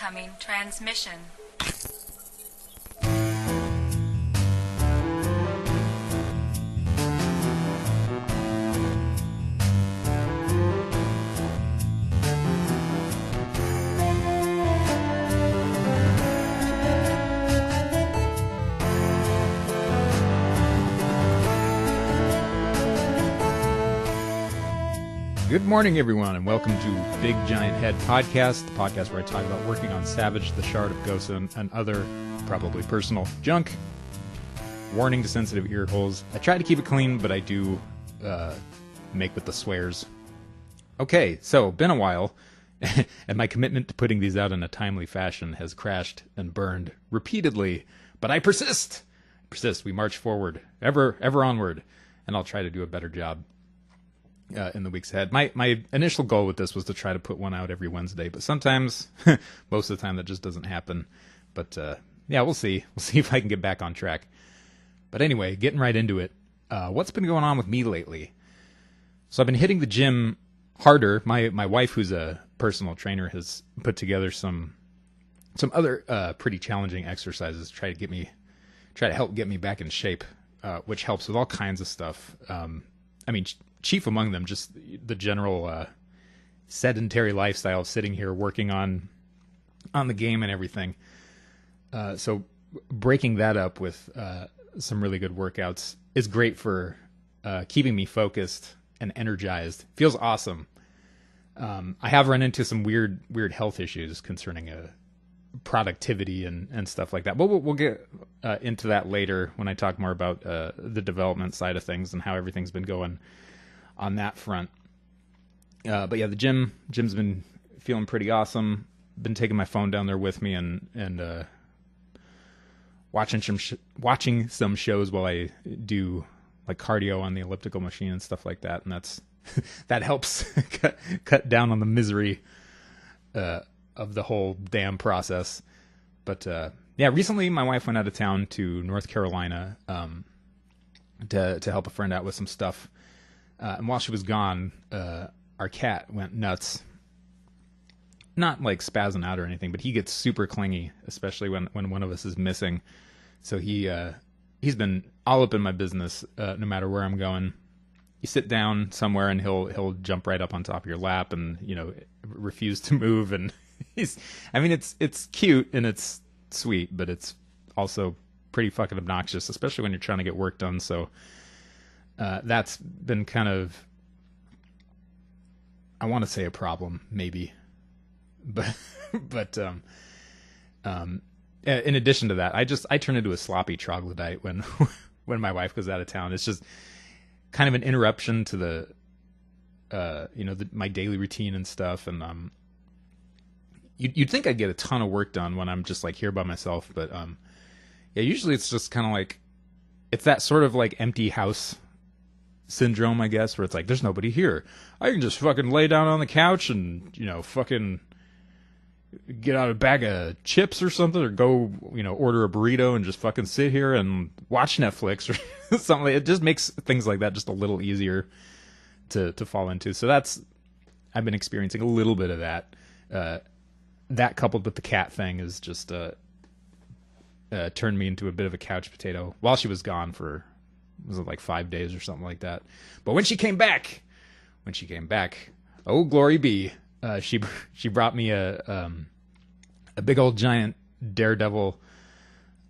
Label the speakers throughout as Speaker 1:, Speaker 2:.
Speaker 1: Incoming transmission.
Speaker 2: Good morning, everyone, and welcome to Big Giant Head Podcast, the podcast where I talk about working on Savage, the Shard of Gosen, and other, probably personal, junk. Warning to sensitive ear holes. I try to keep it clean, but I do make with the swears. Okay, so, been a while, and my commitment to putting these out in a timely fashion has crashed and burned repeatedly, but I persist! We march forward, ever onward, and I'll try to do a better job in the weeks ahead. My initial goal with this was to try to put one out every Wednesday, but sometimes, most of the time, that just doesn't happen. But yeah, we'll see. We'll see if I can get back on track. But anyway, getting right into it. What's been going on with me lately? So I've been hitting the gym harder. My wife, who's a personal trainer, has put together some other pretty challenging exercises to try to help get me back in shape, which helps with all kinds of stuff. I mean, chief among them, just the general sedentary lifestyle of sitting here working on the game and everything. So breaking that up with some really good workouts is great for keeping me focused and energized. Feels awesome. I have run into some weird health issues concerning productivity and stuff like that. But we'll get into that later when I talk more about the development side of things and how everything's been going on that front. But yeah, the gym's been feeling pretty awesome. Been taking my phone down there with me and watching some shows while I do like cardio on the elliptical machine and stuff like that. And that helps cut down on the misery of the whole damn process. But yeah, recently my wife went out of town to North Carolina to help a friend out with some stuff. And while she was gone, our cat went nuts. Not like spazzing out or anything, but he gets super clingy, especially when one of us is missing. So he's been all up in my business no matter where I'm going. You sit down somewhere and he'll jump right up on top of your lap and refuse to move. And it's cute and it's sweet, but it's also pretty fucking obnoxious, especially when you're trying to get work done. So that's been kind of, I want to say a problem, maybe, but in addition to that, I turn into a sloppy troglodyte when my wife goes out of town. It's just kind of an interruption to my daily routine and stuff. And you'd think I'd get a ton of work done when I'm just like here by myself, but yeah, usually it's just kind of like it's that sort of like empty house syndrome, I guess, where it's like, there's nobody here. I can just fucking lay down on the couch and, fucking get out a bag of chips or something, or go, order a burrito and just fucking sit here and watch Netflix or something. It just makes things like that just a little easier to fall into. So I've been experiencing a little bit of that. That coupled with the cat thing is just turned me into a bit of a couch potato while she was gone for, was it like 5 days or something like that? But when she came back, oh glory be, she brought me a big old giant Daredevil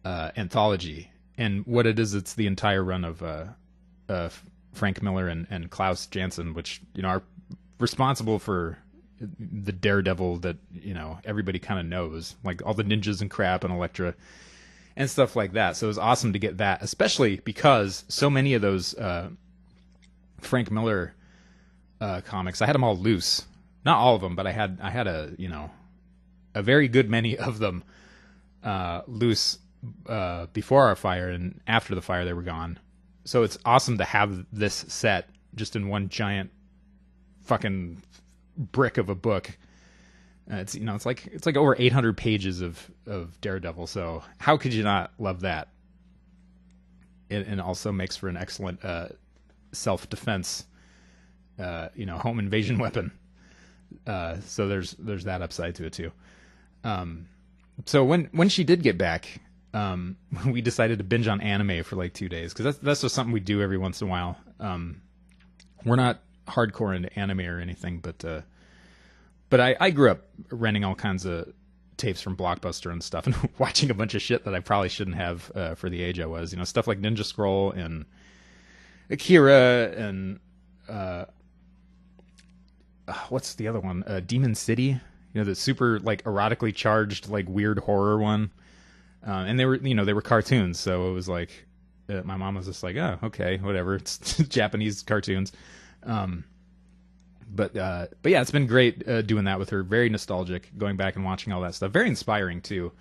Speaker 2: anthology, and what it is, it's the entire run of Frank Miller and Klaus Janson, which are responsible for the Daredevil that everybody kind of knows, like all the ninjas and crap and Elektra and stuff like that. So it was awesome to get that, especially because so many of those Frank Miller comics, I had them all loose. Not all of them, but I had a very good many of them loose before our fire, and after the fire they were gone. So it's awesome to have this set just in one giant fucking brick of a book. It's like over 800 pages of Daredevil. So how could you not love that? And also makes for an excellent self-defense, home invasion weapon. So there's that upside to it too. So when she did get back, we decided to binge on anime for like 2 days, because that's just something we do every once in a while. We're not hardcore into anime or anything, but I grew up renting all kinds of tapes from Blockbuster and stuff, and watching a bunch of shit that I probably shouldn't have for the age I was. You know, stuff like Ninja Scroll and Akira and what's the other one? Demon City. You know, the super like erotically charged, like weird horror one. And they were cartoons, so it was like my mom was just like, oh, okay, whatever. It's Japanese cartoons. But yeah, it's been great doing that with her. Very nostalgic, going back and watching all that stuff. Very inspiring too.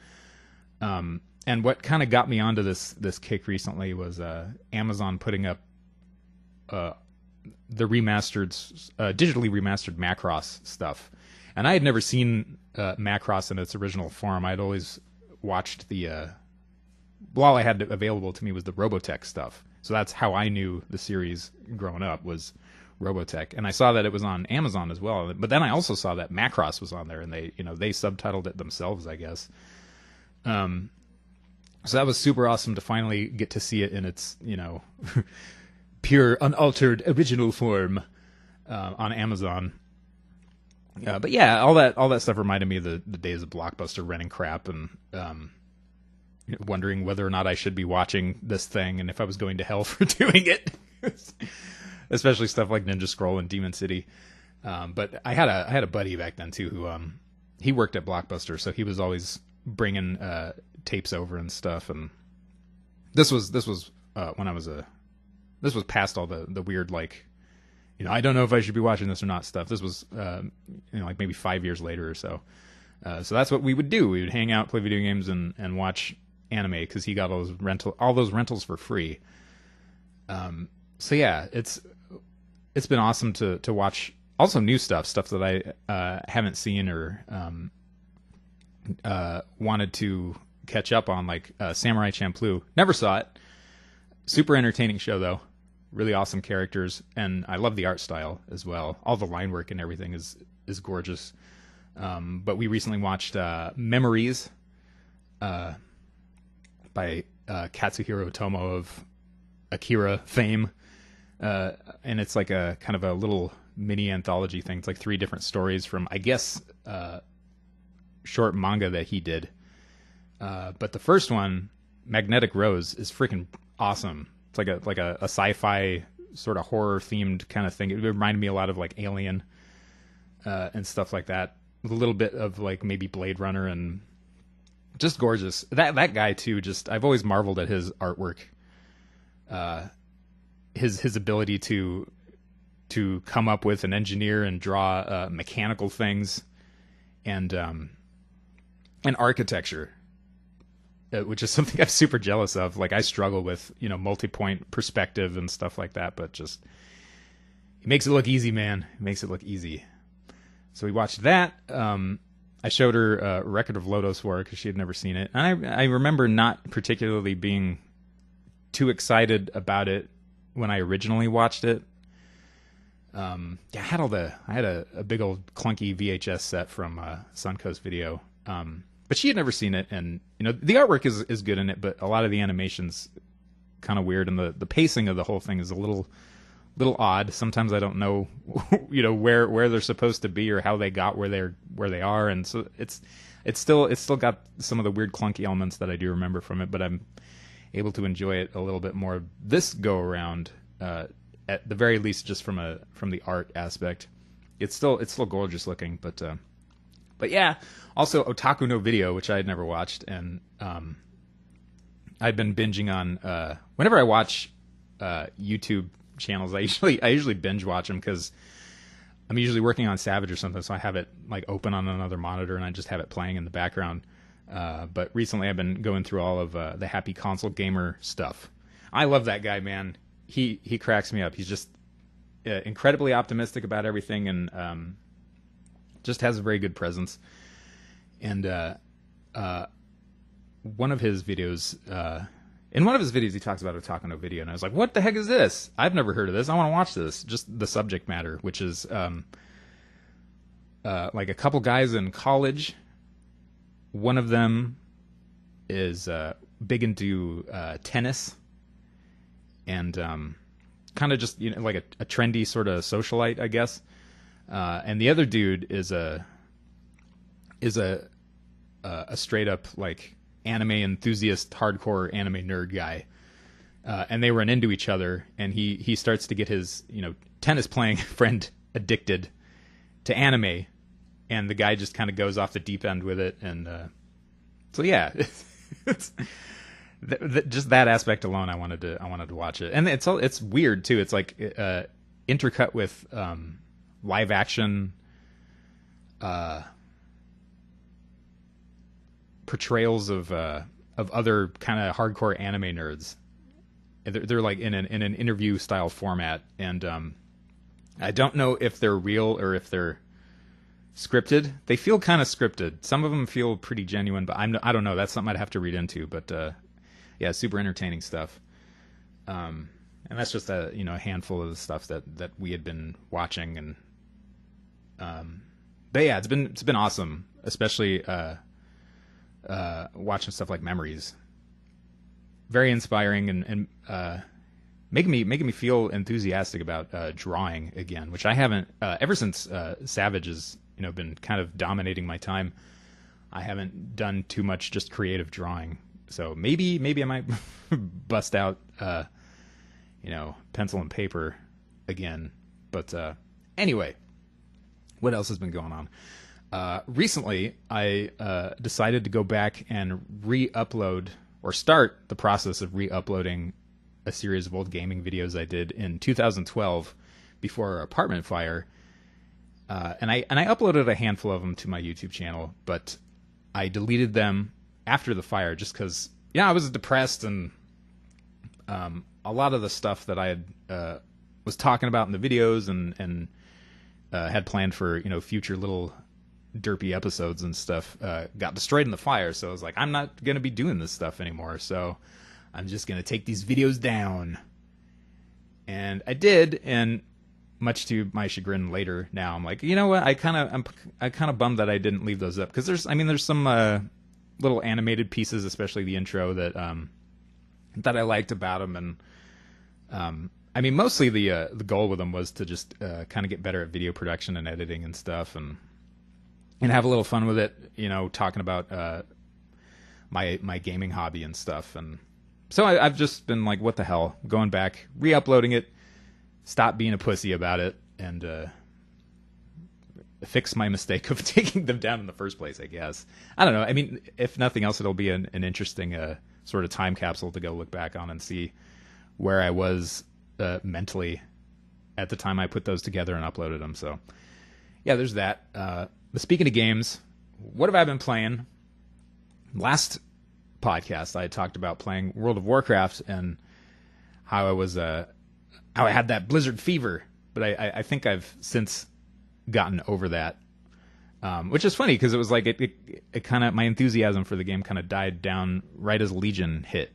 Speaker 2: And what kind of got me onto this kick recently was Amazon putting up the remastered, digitally remastered Macross stuff. And I had never seen Macross in its original form. I'd always watched all I had available to me was the Robotech stuff. So that's how I knew the series growing up, was Robotech. And I saw that it was on Amazon as well. But then I also saw that Macross was on there, and they subtitled it themselves, I guess. So that was super awesome to finally get to see it in its, pure, unaltered, original form on Amazon. But yeah, all that stuff reminded me of the days of Blockbuster renting crap and wondering whether or not I should be watching this thing and if I was going to hell for doing it. Especially stuff like Ninja Scroll and Demon City. But I had a buddy back then too who he worked at Blockbuster, so he was always bringing tapes over and stuff. And this was when I was this was past all the weird, like, I don't know if I should be watching this or not stuff. This was, like maybe 5 years later or so. So that's what we would do. We would hang out, play video games, and watch anime, because he got all those rentals for free. So yeah, it's been awesome to watch also new stuff that I haven't seen or wanted to catch up on, like Samurai Champloo. Never saw it. Super entertaining show though. Really awesome characters, and I love the art style as well. All the line work and everything is gorgeous. But we recently watched Memories by Katsuhiro Otomo of Akira fame. And it's like a kind of a little mini anthology thing. It's like 3 different stories from, I guess, short manga that he did. But the first one, Magnetic Rose, is freaking awesome. It's like a sci-fi sort of horror themed kind of thing. It reminded me a lot of like Alien and stuff like that, with a little bit of like maybe Blade Runner, and just gorgeous. That guy too. Just, I've always marveled at his artwork. His ability to come up with and engineer and draw mechanical things and architecture. Which is something I'm super jealous of. Like, I struggle with, multi-point perspective and stuff like that, but just, he makes it look easy, man. He makes it look easy. So we watched that. I showed her Record of Lodoss War, because she had never seen it. And I remember not particularly being too excited about it when I originally watched it. Yeah, I had a big old clunky VHS set from Suncoast Video. But she had never seen it, and the artwork is good in it, but a lot of the animation's kind of weird, and the pacing of the whole thing is a little odd. Sometimes I don't know, where they're supposed to be or how they got where they are, and so it's still got some of the weird clunky elements that I do remember from it, but I'm able to enjoy it a little bit more this go around, at the very least, just from the art aspect. It's still gorgeous looking, but yeah, also Otaku no Video, which I had never watched, and I've been binging on. Whenever I watch YouTube channels, I usually binge watch them, because I'm usually working on Savage or something, so I have it like open on another monitor and I just have it playing in the background. But recently I've been going through all of the Happy Console Gamer stuff. I love that guy, man. He cracks me up. He's just incredibly optimistic about everything, and just has a very good presence. And one of his videos, he talks about Otaku no Video, and I was like, what the heck is this? I've never heard of this. I want to watch this. Just the subject matter, which is like a couple guys in college one of them is big into tennis and kind of just like a trendy sort of socialite, I guess. And the other dude is a straight up like anime enthusiast, hardcore anime nerd guy. And they run into each other, and he starts to get his tennis playing friend addicted to anime, and the guy just kind of goes off the deep end with it. And so yeah, just that aspect alone, I wanted to watch it. And it's weird too. It's like intercut with live action portrayals of other kind of hardcore anime nerds. They're like in an interview style format, and I don't know if they're real or if they're scripted. They feel kind of scripted. Some of them feel pretty genuine, but I don't know. That's something I'd have to read into. But yeah, super entertaining stuff. And that's just a handful of the stuff that we had been watching, and but yeah, it's been awesome, especially watching stuff like Memories. Very inspiring and making me feel enthusiastic about drawing again, which I haven't ever since Savage has been kind of dominating my time. I haven't done too much just creative drawing, so maybe I might bust out pencil and paper again. But anyway, what else has been going on? Recently, I decided to go back and re-upload or start the process of re-uploading a series of old gaming videos I did in 2012 before our apartment fire. And I uploaded a handful of them to my YouTube channel, but I deleted them after the fire just because, I was depressed, and a lot of the stuff that I had was talking about in the videos and had planned for future little derpy episodes and stuff got destroyed in the fire. So I was like, I'm not gonna be doing this stuff anymore, so I'm just gonna take these videos down. And I did, and much to my chagrin later now, I'm like, you know what, I kind of bummed that I didn't leave those up, because there's some little animated pieces, especially the intro, that I liked about them. And mostly the goal with them was to just kind of get better at video production and editing and stuff, and have a little fun with it, talking about my gaming hobby and stuff. And so I've just been like, what the hell, going back, re-uploading it, stop being a pussy about it, and fix my mistake of taking them down in the first place, I guess. I don't know. If nothing else, it'll be an interesting sort of time capsule to go look back on and see where I was mentally at the time I put those together and uploaded them. So yeah, there's that. But speaking of games, what have I been playing? Last podcast, I had talked about playing World of Warcraft and how I had that Blizzard fever, but I think I've since gotten over that, which is funny because it was like it kind of, my enthusiasm for the game kind of died down right as Legion hit,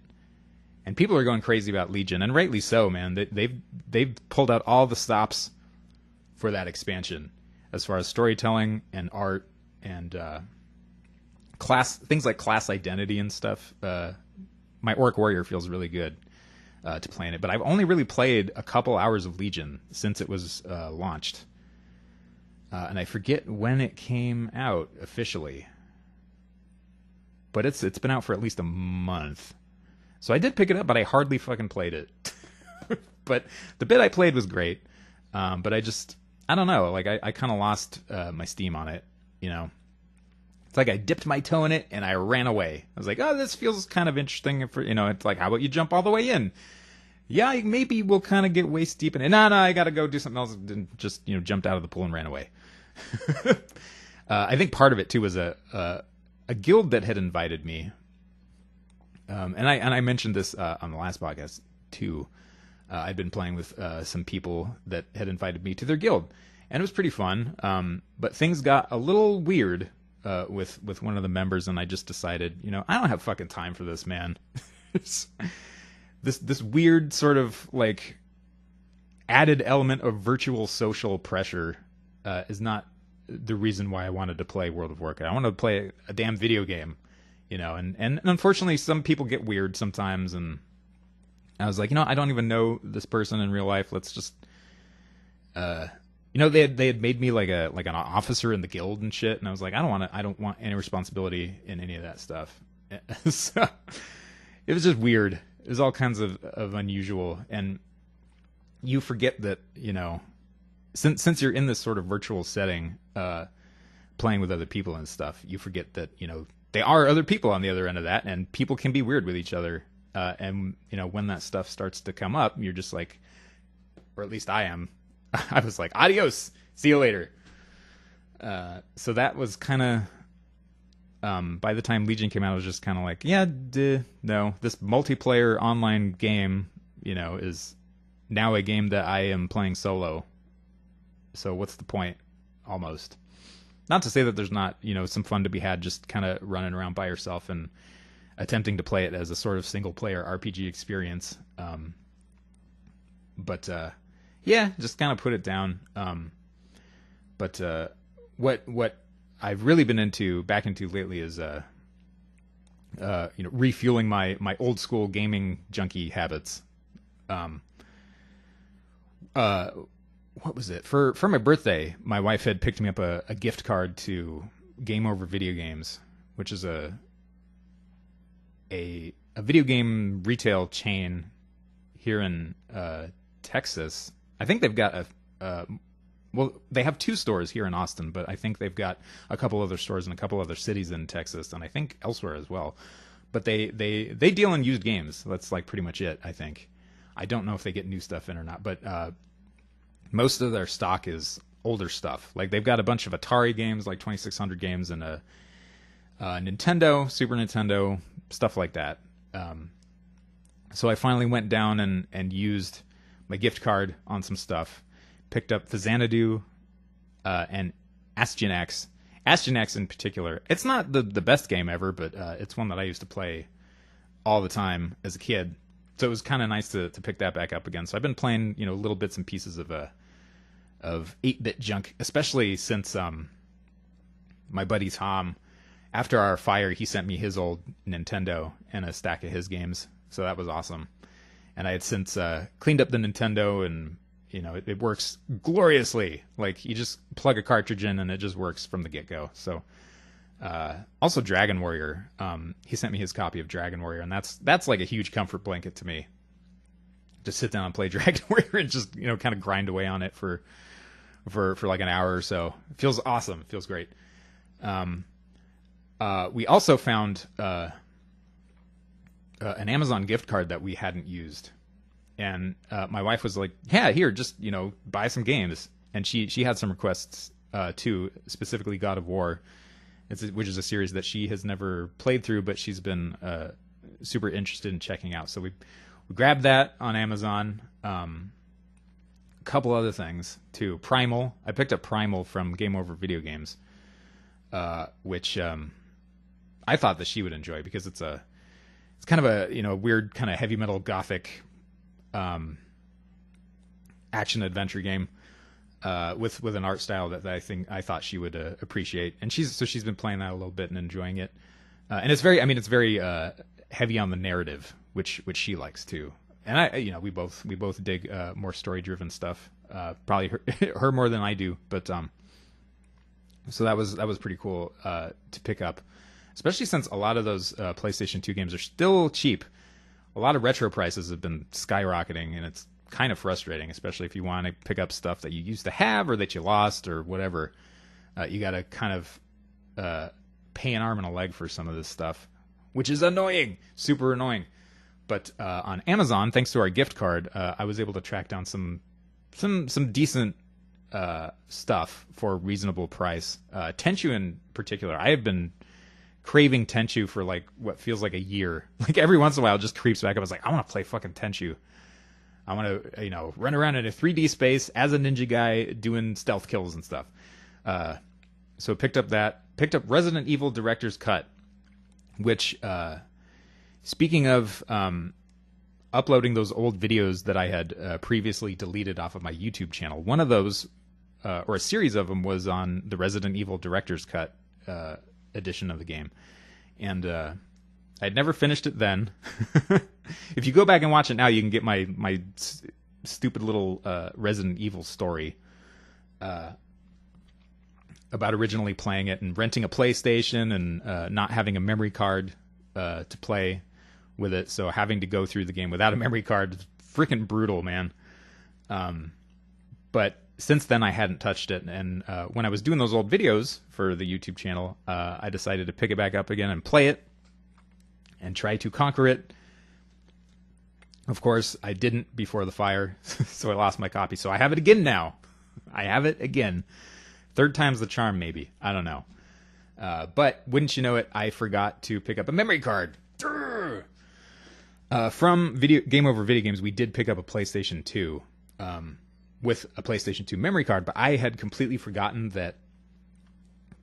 Speaker 2: and people are going crazy about Legion, and rightly so, man. They've pulled out all the stops for that expansion, as far as storytelling and art and things like class identity and stuff. My Orc Warrior feels really good to play in it, but I've only really played a couple hours of Legion since it was launched, and I forget when it came out officially, but it's been out for at least a month. So I did pick it up, but I hardly fucking played it. But the bit I played was great, but I don't know, like I kind of lost my steam on it, It's like I dipped my toe in it and I ran away. I was like, oh, this feels kind of interesting. It's like, how about you jump all the way in? Yeah, maybe we'll kind of get waist deep in it. No, I got to go do something else. And just, jumped out of the pool and ran away. I think part of it too was a guild that had invited me. And I mentioned this on the last podcast too. I'd been playing with some people that had invited me to their guild, and it was pretty fun. But things got a little weird with one of the members, and I just decided, I don't have fucking time for this, man. this weird sort of like added element of virtual social pressure is not the reason why I wanted to play World of Warcraft. I wanted to play a damn video game, you know, and unfortunately some people get weird sometimes, and I was like, you know, I don't even know this person in real life. Let's just, you know, they had made me like an officer in the guild and shit, and I was like, I don't want any responsibility in any of that stuff. So it was just weird. It was all kinds of unusual, and you forget that, you know, since you're in this sort of virtual setting, playing with other people and stuff, you forget that, you know, they are other people on the other end of that, and people can be weird with each other. And, you know, when that stuff starts to come up, you're just like, or at least I am, I was like, adios, see you later. So that was kind of, by the time Legion came out, I was just kind of like, yeah, no, this multiplayer online game, you know, is now a game that I am playing solo. So what's the point? Almost. Not to say that there's not, you know, some fun to be had just kind of running around by yourself and attempting to play it as a sort of single player RPG experience. But yeah, just kind of put it down. But what I've really been back into lately is you know, refueling my old school gaming junkie habits. What was it? For my birthday, my wife had picked me up a gift card to Game Over Video Games, which is a video game retail chain here in Texas. I think they've got well, they have 2 stores here in Austin, but I think they've got a couple other stores in a couple other cities in Texas, and I think elsewhere as well. But they deal in used games. That's like pretty much it, I think. I don't know if they get new stuff in or not, but most of their stock is older stuff. Like they've got a bunch of Atari games, like 2600 games, and a Nintendo, Super Nintendo, stuff like that. So I finally went down and used my gift card on some stuff. Picked up the Xanadu and Astronax. Astronax in particular. It's not the best game ever, but it's one that I used to play all the time as a kid. So it was kind of nice to pick that back up again. So I've been playing, you know, little bits and pieces of 8-bit junk, especially since my buddy Tom, after our fire, he sent me his old Nintendo and a stack of his games. So that was awesome. And I had since cleaned up the Nintendo, and you know, it works gloriously. Like you just plug a cartridge in and it just works from the get-go. So also Dragon Warrior, he sent me his copy of Dragon Warrior, and that's like a huge comfort blanket to me. Just sit down and play Dragon Warrior and just, you know, kind of grind away on it for like an hour or so. It feels awesome. It feels great. We also found an Amazon gift card that we hadn't used. And my wife was like, yeah, here, just, you know, buy some games. And she had some requests too, specifically God of War, which is a series that she has never played through, but she's been super interested in checking out. So we grabbed that on Amazon. A couple other things too. Primal. I picked up Primal from Game Over Video Games, which I thought that she would enjoy because it's kind of a, you know, weird kind of heavy metal gothic action adventure game with an art style that I thought she would appreciate, and she's been playing that a little bit and enjoying it, and it's very heavy on the narrative, which she likes too, and we both dig more story driven stuff, probably her more than I do, but so that was pretty cool to pick up, especially since a lot of those PlayStation 2 games are still cheap. A lot of retro prices have been skyrocketing, and it's kind of frustrating, especially if you want to pick up stuff that you used to have or that you lost or whatever. You got to kind of pay an arm and a leg for some of this stuff, which is annoying, super annoying. But on Amazon, thanks to our gift card, I was able to track down some decent stuff for a reasonable price. Tenchu in particular, I have been craving Tenchu for like what feels like a year. Like every once in a while, it just creeps back up. I was like, I want to play fucking Tenchu. I want to, you know, run around in a 3D space as a ninja guy doing stealth kills and stuff. So picked up Resident Evil Director's Cut, which, speaking of uploading those old videos that I had previously deleted off of my YouTube channel, one of those or a series of them, was on the Resident Evil Director's Cut edition of the game, and I'd never finished it then. If you go back and watch it now, you can get my stupid little Resident Evil story about originally playing it and renting a PlayStation and not having a memory card to play with it, so having to go through the game without a memory card is freaking brutal, man. But since then, I hadn't touched it, and when I was doing those old videos for the YouTube channel, I decided to pick it back up again and play it and try to conquer it. Of course, I didn't before the fire, so I lost my copy. So I have it again now. I have it again. Third time's the charm, maybe. I don't know. But wouldn't you know it, I forgot to pick up a memory card. From Game Over Video Games, we did pick up a PlayStation 2 with a PlayStation 2 memory card, but I had completely forgotten that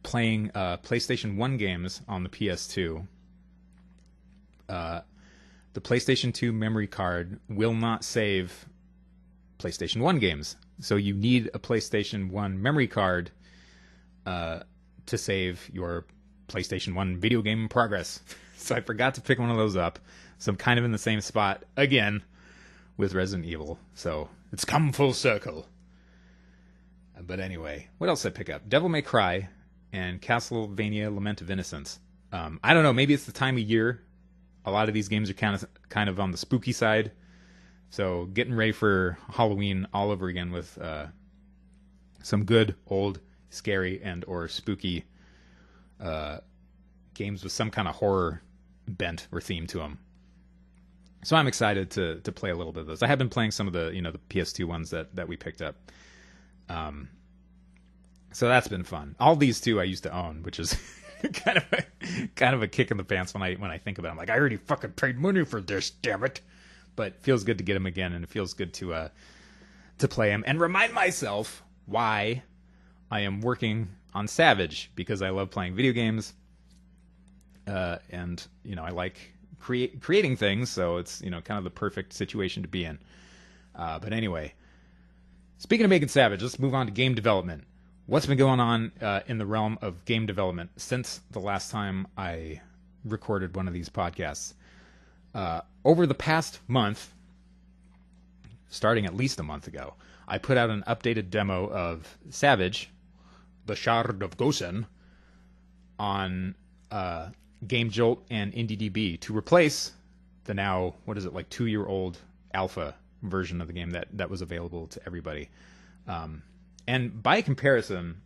Speaker 2: playing PlayStation 1 games on the PS2, the PlayStation 2 memory card will not save PlayStation 1 games. So you need a PlayStation 1 memory card to save your PlayStation 1 video game in progress. So I forgot to pick one of those up. So I'm kind of in the same spot again with Resident Evil. So it's come full circle. But anyway, what else did I pick up? Devil May Cry and Castlevania Lament of Innocence. I don't know, maybe it's the time of year. A lot of these games are kind of on the spooky side. So getting ready for Halloween all over again with some good old scary and or spooky games with some kind of horror bent or theme to them. So I'm excited to play a little bit of those. I have been playing some of the the PS2 ones that we picked up. So that's been fun. All these two I used to own, which is kind of a kick in the pants when I think about it. I'm like, I already fucking paid money for this, damn it. But it feels good to get them again, and it feels good to play them and remind myself why I am working on Savage, because I love playing video games, and I like creating things, so it's kind of the perfect situation to be in. But anyway, speaking of making Savage, let's move on to game development. What's been going on in the realm of game development since the last time I recorded one of these podcasts? Over the past month, starting at least a month ago, I put out an updated demo of Savage, the Shard of Gosen, on Game Jolt and IndieDB to replace the now, 2-year-old alpha version of the game that was available to everybody. And by comparison,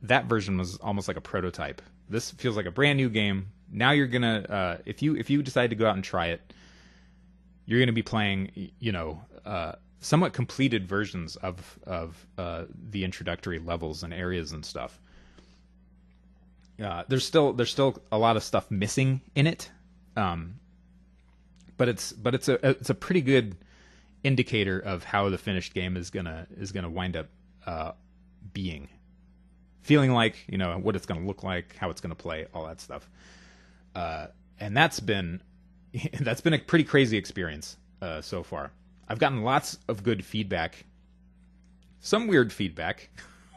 Speaker 2: that version was almost like a prototype. This feels like a brand new game. Now you're gonna, if you decide to go out and try it, you're gonna be playing, somewhat completed versions of the introductory levels and areas and stuff. There's still a lot of stuff missing in it, but it's a pretty good indicator of how the finished game is gonna wind up feeling like, what it's gonna look like, how it's gonna play, all that stuff. And that's been a pretty crazy experience so far. I've gotten lots of good feedback, some weird feedback,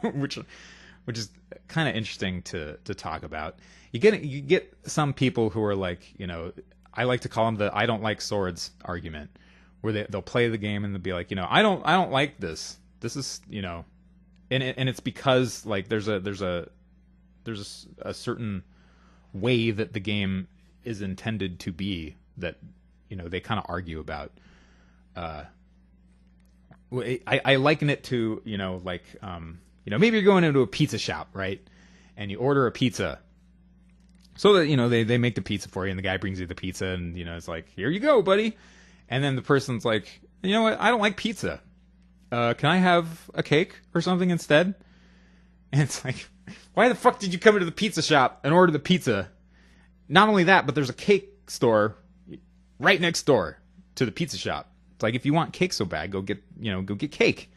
Speaker 2: which is kind of interesting to talk about. You get some people who are like, I like to call them the "I don't like swords" argument, where they'll play the game and they'll be like, I don't like this. This is, and it's because like there's a certain way that the game is intended to be that they kind of argue about. I liken it to maybe you're going into a pizza shop, right, and you order a pizza, so that they make the pizza for you, and the guy brings you the pizza, and it's like, here you go, buddy, and then the person's like, you know what, I don't like pizza. Can I have a cake or something instead? And it's like, why the fuck did you come into the pizza shop and order the pizza? Not only that, but there's a cake store right next door to the pizza shop. It's like, if you want cake so bad, go get cake.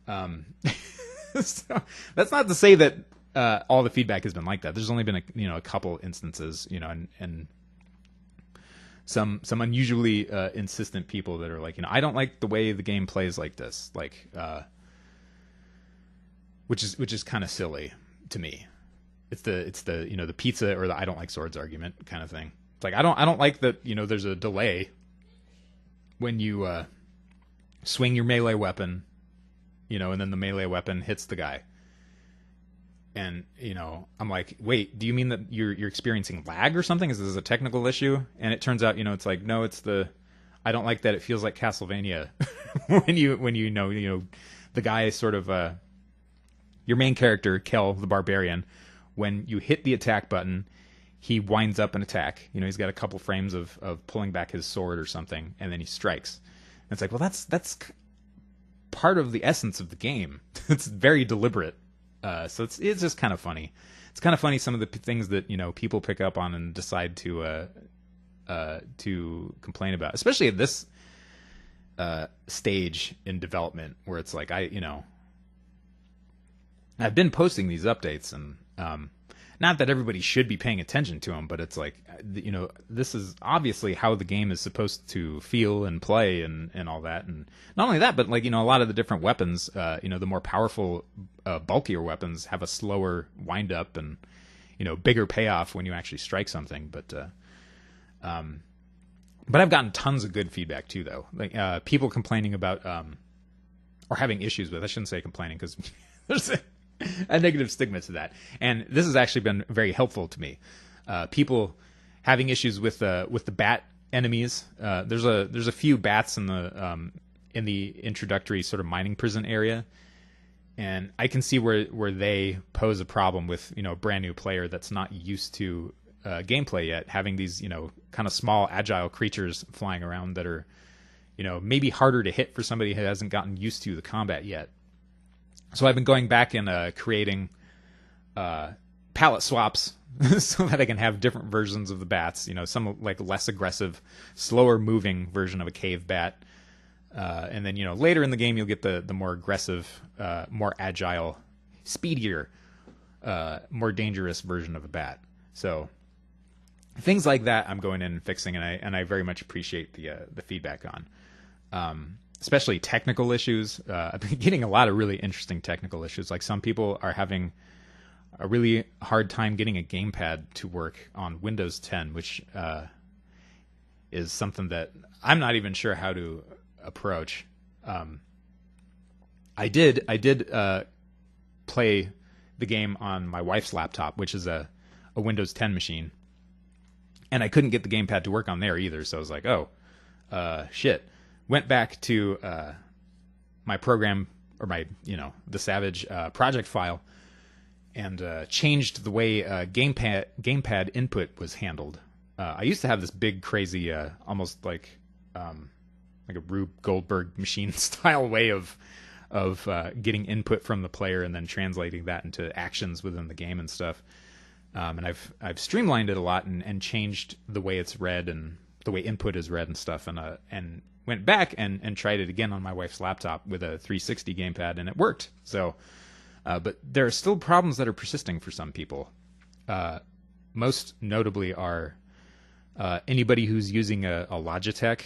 Speaker 2: So that's not to say that all the feedback has been like that. There's only been a couple instances, and some unusually insistent people that are like, I don't like the way the game plays like this. Like, which is kind of silly to me. It's the you know, the pizza or the I don't like swords argument kind of thing. It's like I don't like that, you know, there's a delay when you swing your melee weapon, you know, and then the melee weapon hits the guy. And, you know, I'm like, wait, do you mean that you're experiencing lag or something? Is this a technical issue? And it turns out, you know, it's like, no, it's I don't like that it feels like Castlevania when you know the guy is sort of your main character, Kel the Barbarian. When you hit the attack button, he winds up an attack. You know, he's got a couple frames of pulling back his sword or something, and then he strikes. And it's like, well, that's part of the essence of the game. It's very deliberate. So it's just kind of funny. It's kind of funny some of the things that, you know, people pick up on and decide to complain about, especially at this stage in development where it's like I've been posting these updates and not that everybody should be paying attention to them, but it's like, you know, this is obviously how the game is supposed to feel and play and all that. And not only that, but like, you know, a lot of the different weapons, you know, the more powerful, bulkier weapons have a slower wind up and, you know, bigger payoff when you actually strike something. But I've gotten tons of good feedback too, though. Like people complaining about or having issues with. I shouldn't say complaining because there's a negative stigma to that. And this has actually been very helpful to me. People having issues with the bat enemies. There's a few bats in the introductory sort of mining prison area, and I can see where they pose a problem with, you know, a brand new player that's not used to gameplay yet, having these, you know, kind of small agile creatures flying around that are, you know, maybe harder to hit for somebody who hasn't gotten used to the combat yet. So I've been going back and creating palette swaps so that I can have different versions of the bats. You know, some like less aggressive, slower moving version of a cave bat, and then, you know, later in the game you'll get the more aggressive, more agile, speedier, more dangerous version of a bat. So things like that I'm going in and fixing, and I very much appreciate the feedback on. Especially technical issues. I've been getting a lot of really interesting technical issues. Like some people are having a really hard time getting a gamepad to work on Windows 10, which is something that I'm not even sure how to approach. I did play the game on my wife's laptop, which is a Windows 10 machine, and I couldn't get the gamepad to work on there either. So I was like, oh, shit. Went back to my program, or my, you know, the Savage project file, and changed the way gamepad input was handled. I used to have this big, crazy, almost like a Rube Goldberg machine style way of getting input from the player and then translating that into actions within the game and stuff. And I've streamlined it a lot and changed the way it's read and the way input is read and stuff, and went back and tried it again on my wife's laptop with a 360 gamepad, and it worked. So, but there are still problems that are persisting for some people. Most notably are anybody who's using a Logitech.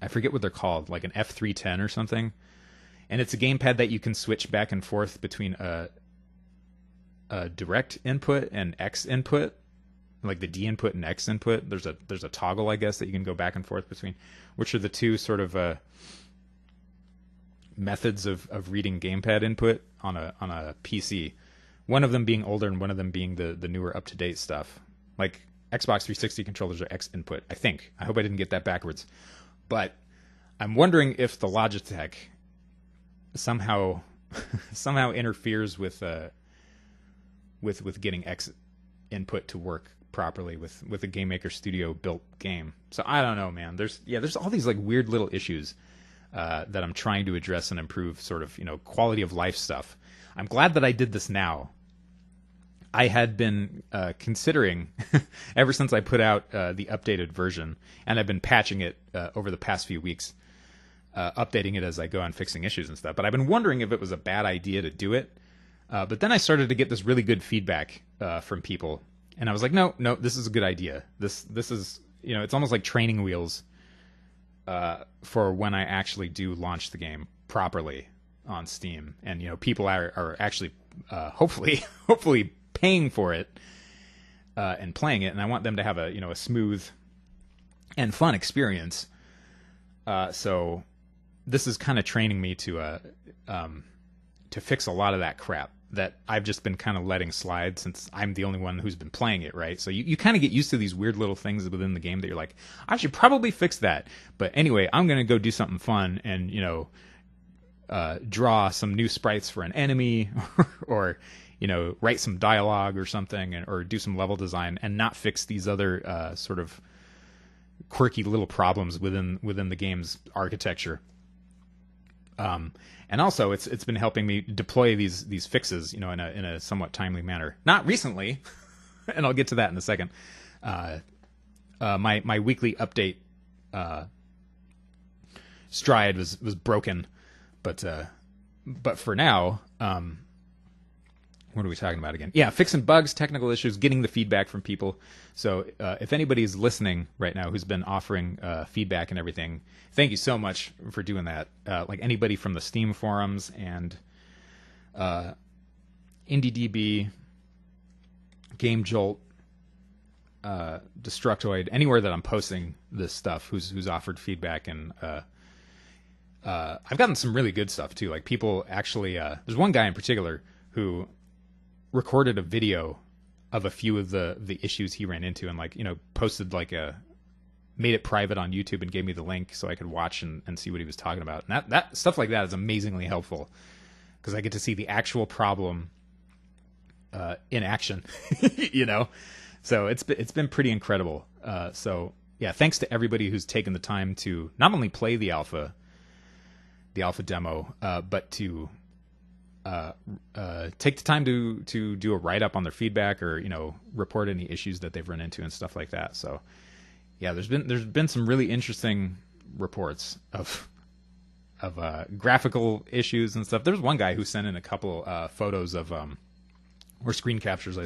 Speaker 2: I forget what they're called, like an F310 or something. And it's a gamepad that you can switch back and forth between a direct input and X input. Like the D input and X input, there's a toggle, I guess, that you can go back and forth between, which are the two sort of methods of reading gamepad input on a PC. One of them being older and one of them being the newer up to date stuff. Like Xbox 360 controllers are X input, I think. I hope I didn't get that backwards. But I'm wondering if the Logitech somehow interferes with getting X input to work properly with a Game Maker Studio built game. So I don't know, man. There's all these like weird little issues that I'm trying to address and improve, sort of, you know, quality of life stuff. I'm glad that I did this now. I had been considering ever since I put out the updated version, and I've been patching it over the past few weeks, updating it as I go on, fixing issues and stuff. But I've been wondering if it was a bad idea to do it. But then I started to get this really good feedback from people, and I was like, no, this is a good idea. This is, you know, it's almost like training wheels for when I actually do launch the game properly on Steam, and people are actually hopefully paying for it and playing it, and I want them to have a smooth and fun experience. So this is kind of training me to fix a lot of that crap that I've just been kind of letting slide since I'm the only one who's been playing it, right? So you kind of get used to these weird little things within the game that you're like, I should probably fix that. But anyway, I'm going to go do something fun and, draw some new sprites for an enemy or, write some dialogue or something or do some level design and not fix these other sort of quirky little problems within the game's architecture. And also, it's been helping me deploy these fixes, in a somewhat timely manner. Not recently, and I'll get to that in a second. My weekly update stride was broken, but for now, what are we talking about again? Yeah, fixing bugs, technical issues, getting the feedback from people. So if anybody's listening right now who's been offering feedback and everything, thank you so much for doing that. Like anybody from the Steam forums and IndieDB, GameJolt, Destructoid, anywhere that I'm posting this stuff, who's offered feedback, and I've gotten some really good stuff too. Like people actually, there's one guy in particular who recorded a video of a few of the issues he ran into and posted made it private on YouTube and gave me the link so I could watch and see what he was talking about. And that stuff like that is amazingly helpful because I get to see the actual problem in action, So it's been pretty incredible. So yeah, thanks to everybody who's taken the time to not only play the alpha demo, but to take the time to do a write-up on their feedback or report any issues that they've run into and stuff like that. So yeah, there's been some really interesting reports of graphical issues and stuff. There's one guy who sent in a couple photos of or screen captures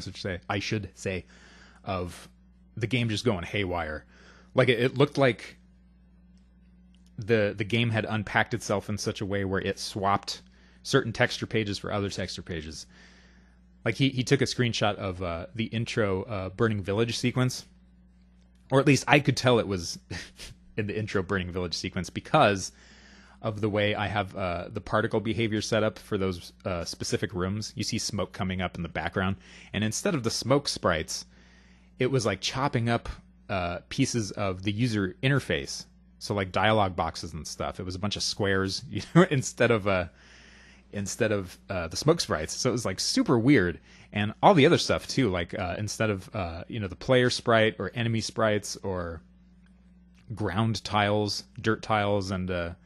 Speaker 2: I should say of the game just going haywire. Like it looked like the game had unpacked itself in such a way where it swapped certain texture pages for other texture pages. Like he took a screenshot of the intro Burning Village sequence, or at least I could tell it was in the intro Burning Village sequence because of the way I have the particle behavior set up for those specific rooms. You see smoke coming up in the background, and instead of the smoke sprites, it was like chopping up pieces of the user interface. So like dialogue boxes and stuff. It was a bunch of squares, instead of the smoke sprites. So it was like super weird. And all the other stuff too, like instead of the player sprite or enemy sprites or ground tiles, dirt tiles, and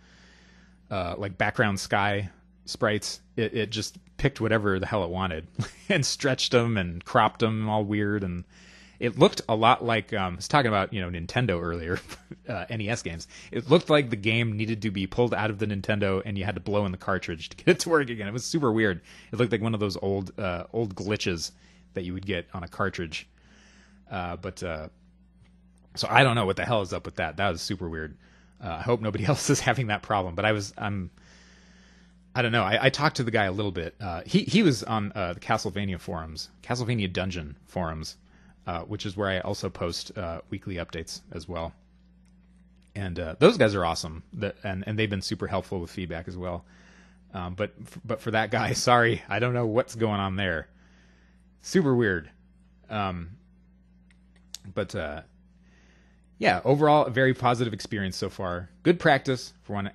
Speaker 2: like background sky sprites, it just picked whatever the hell it wanted and stretched them and cropped them all weird. And it looked a lot like I was talking about Nintendo earlier, NES games. It looked like the game needed to be pulled out of the Nintendo and you had to blow in the cartridge to get it to work again. It was super weird. It looked like one of those old glitches that you would get on a cartridge. So I don't know what the hell is up with that. That was super weird. I hope nobody else is having that problem. But I don't know. I talked to the guy a little bit. He was on the Castlevania forums, Castlevania Dungeon forums. Which is where I also post weekly updates as well. And those guys are awesome, and they've been super helpful with feedback as well. But for that guy, sorry, I don't know what's going on there. Super weird. Yeah, overall, a very positive experience so far. Good practice for when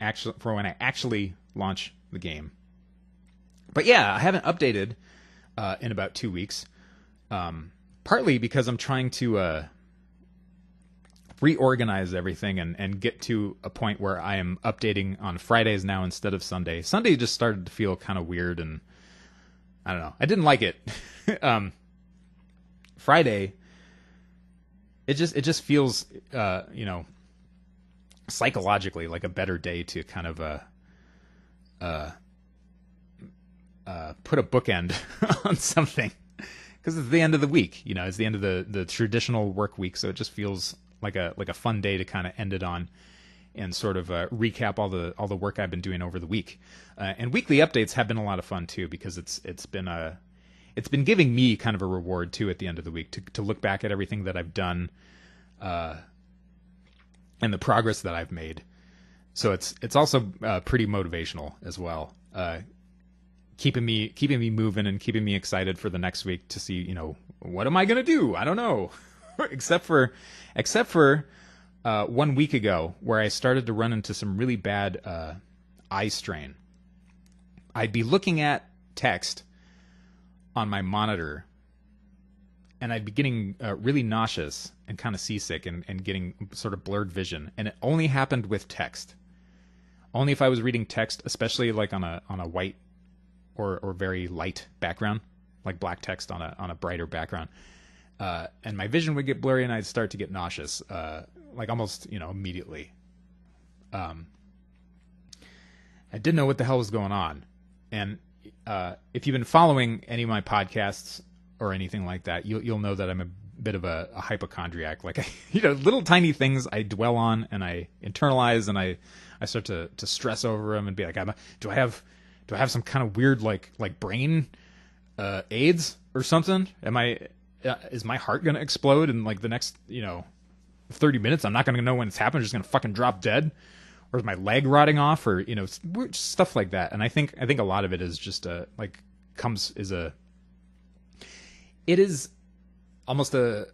Speaker 2: I actually launch the game. But yeah, I haven't updated in about 2 weeks. Partly because I'm trying to reorganize everything and get to a point where I am updating on Fridays now instead of Sunday. Sunday just started to feel kind of weird, and I don't know. I didn't like it. Friday, it just feels psychologically like a better day to kind of put a bookend on something. Because it's the end of the week, it's the end of the traditional work week, so it just feels like a fun day to kind of end it on. and sort of recap all the work I've been doing over the week. And weekly updates have been a lot of fun too, because it's been giving me kind of a reward too at the end of the week to look back at everything that I've done, and the progress that I've made. So it's also pretty motivational as well, keeping me moving and keeping me excited for the next week to see, what am I gonna do? I don't know, except for 1 week ago, where I started to run into some really bad eye strain. I'd be looking at text on my monitor, and I'd be getting really nauseous and kind of seasick and getting sort of blurred vision. And it only happened with text. Only if I was reading text, especially like on a white or very light background, like black text on a brighter background. And my vision would get blurry, and I'd start to get nauseous, like almost, immediately. I didn't know what the hell was going on. And if you've been following any of my podcasts or anything like that, you'll know that I'm a bit of a hypochondriac. Like, little tiny things I dwell on and I internalize, and I start to stress over them and be like, do I have some kind of weird like brain AIDS or something? Is my heart gonna explode in like the next 30 minutes? I'm not gonna know when it's happened. I'm just gonna fucking drop dead. Or is my leg rotting off, or stuff like that. And I think a lot of it is just it is almost a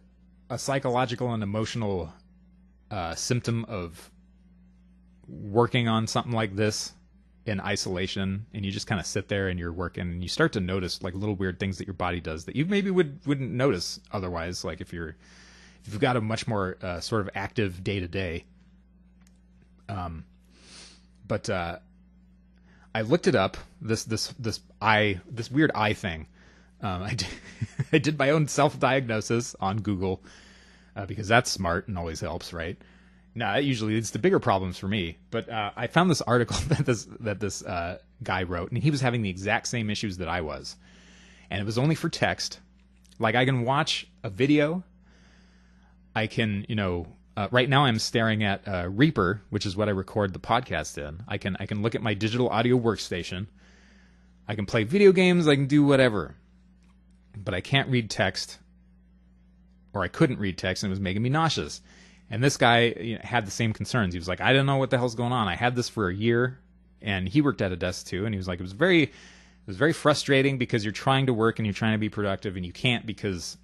Speaker 2: psychological and emotional symptom of working on something like this in isolation, and you just kind of sit there and you're working, and you start to notice like little weird things that your body does that you maybe wouldn't notice otherwise. Like if you've got a much more sort of active day to day. But I looked it up, this weird eye thing. I did my own self-diagnosis on Google, because that's smart and always helps, right? Now, it usually leads to bigger problems for me. But I found this article that this guy wrote, and he was having the exact same issues that I was. And it was only for text. Like, I can watch a video. I can, right now I'm staring at Reaper, which is what I record the podcast in. I can look at my digital audio workstation. I can play video games. I can do whatever. But I can't read text, or I couldn't read text, and it was making me nauseous. And this guy had the same concerns. He was like, I don't know what the hell's going on. I had this for a year, and he worked at a desk too. And he was like, it was very frustrating because you're trying to work and you're trying to be productive, and you can't because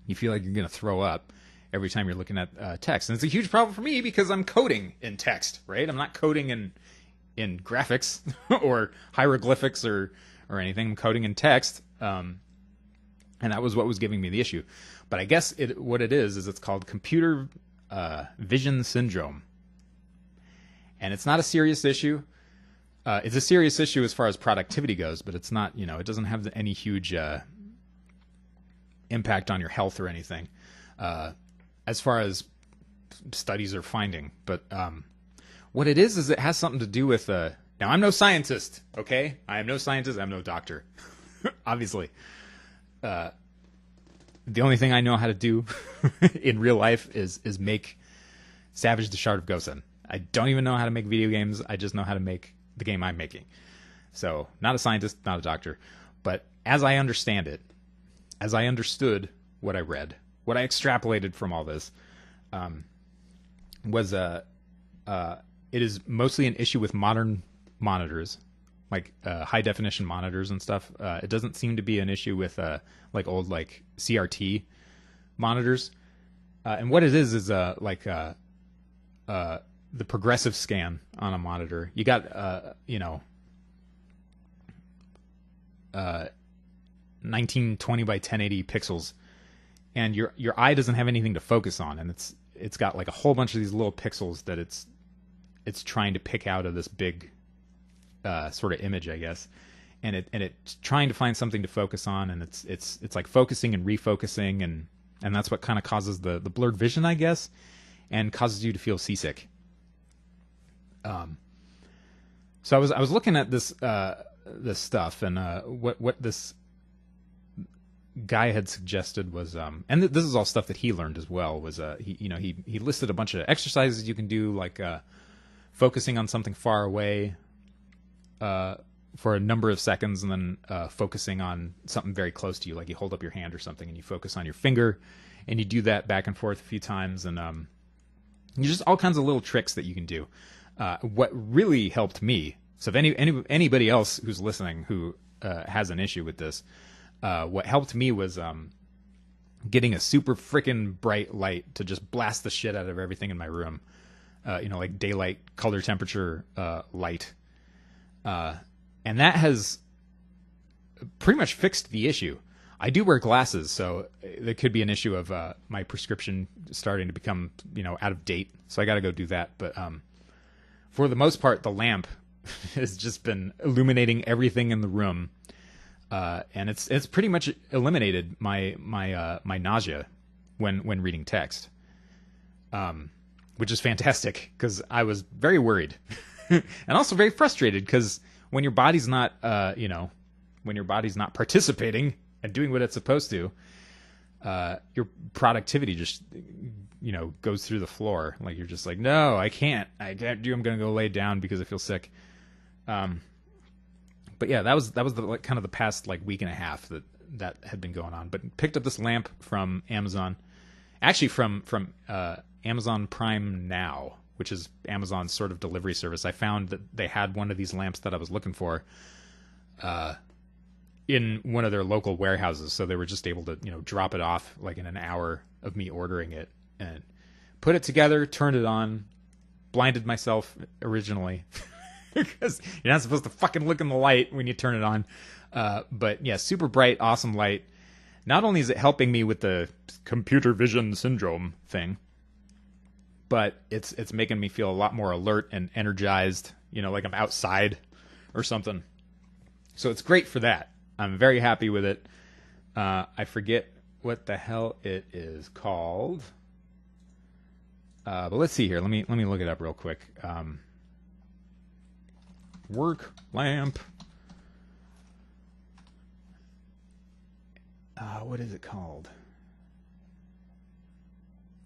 Speaker 2: you feel like you're going to throw up every time you're looking at text. And it's a huge problem for me because I'm coding in text, right? I'm not coding in graphics or hieroglyphics or anything. I'm coding in text. And that was what was giving me the issue. But I guess what it is it's called computer vision syndrome. And it's not a serious issue. It's a serious issue as far as productivity goes, but it's not, it doesn't have any huge impact on your health or anything, as far as studies are finding. But what it is it has something to do with... now, I'm no scientist, okay? I am no scientist. I'm no doctor, obviously. The only thing I know how to do in real life is make Savage the Shard of Gosen. I don't even know how to make video games. I just know how to make the game I'm making. So, not a scientist, not a doctor. But as I understand it, as I understood what I read, what I extrapolated from all this, was it is mostly an issue with modern monitors, like high definition monitors and stuff. It doesn't seem to be an issue with like old like CRT monitors. And what it is like the progressive scan on a monitor. You got 1920 by 1080 pixels, and your eye doesn't have anything to focus on, and it's got like a whole bunch of these little pixels that it's trying to pick out of this big sort of image, I guess, and it's trying to find something to focus on, and it's like focusing and refocusing, and that's what kind of causes the blurred vision, I guess, and causes you to feel seasick. So I was looking at this stuff, and what guy had suggested was, and this is all stuff that he learned as well, was he listed a bunch of exercises you can do, like focusing on something far away for a number of seconds, and then focusing on something very close to you, like you hold up your hand or something and you focus on your finger, and you do that back and forth a few times, and just all kinds of little tricks that you can do. What really helped me, so if anybody else who's listening who has an issue with this, what helped me was getting a super freaking bright light to just blast the shit out of everything in my room. Like daylight, color temperature light. And that has pretty much fixed the issue. I do wear glasses, so there could be an issue of my prescription starting to become, out of date. So I got to go do that. But for the most part, the lamp has just been illuminating everything in the room, and it's pretty much eliminated my nausea when reading text, which is fantastic because I was very worried and also very frustrated because when your body's not participating and doing what it's supposed to, your productivity just goes through the floor. Like you're just like, no, I can't do. I'm gonna go lay down because I feel sick. But yeah, that was the kind of the past week and a half that had been going on. But picked up this lamp from Amazon, actually from Amazon Prime Now, which is Amazon's sort of delivery service. I found that they had one of these lamps that I was looking for in one of their local warehouses, so they were just able to drop it off in an hour of me ordering it, and put it together, turned it on, blinded myself originally because you're not supposed to fucking look in the light when you turn it on. But yeah, super bright, awesome light. Not only is it helping me with the computer vision syndrome thing, but it's making me feel a lot more alert and energized, like I'm outside or something. So it's great for that. I'm very happy with it. I forget what the hell it is called. But let's see here. Let me look it up real quick. Work lamp. What is it called?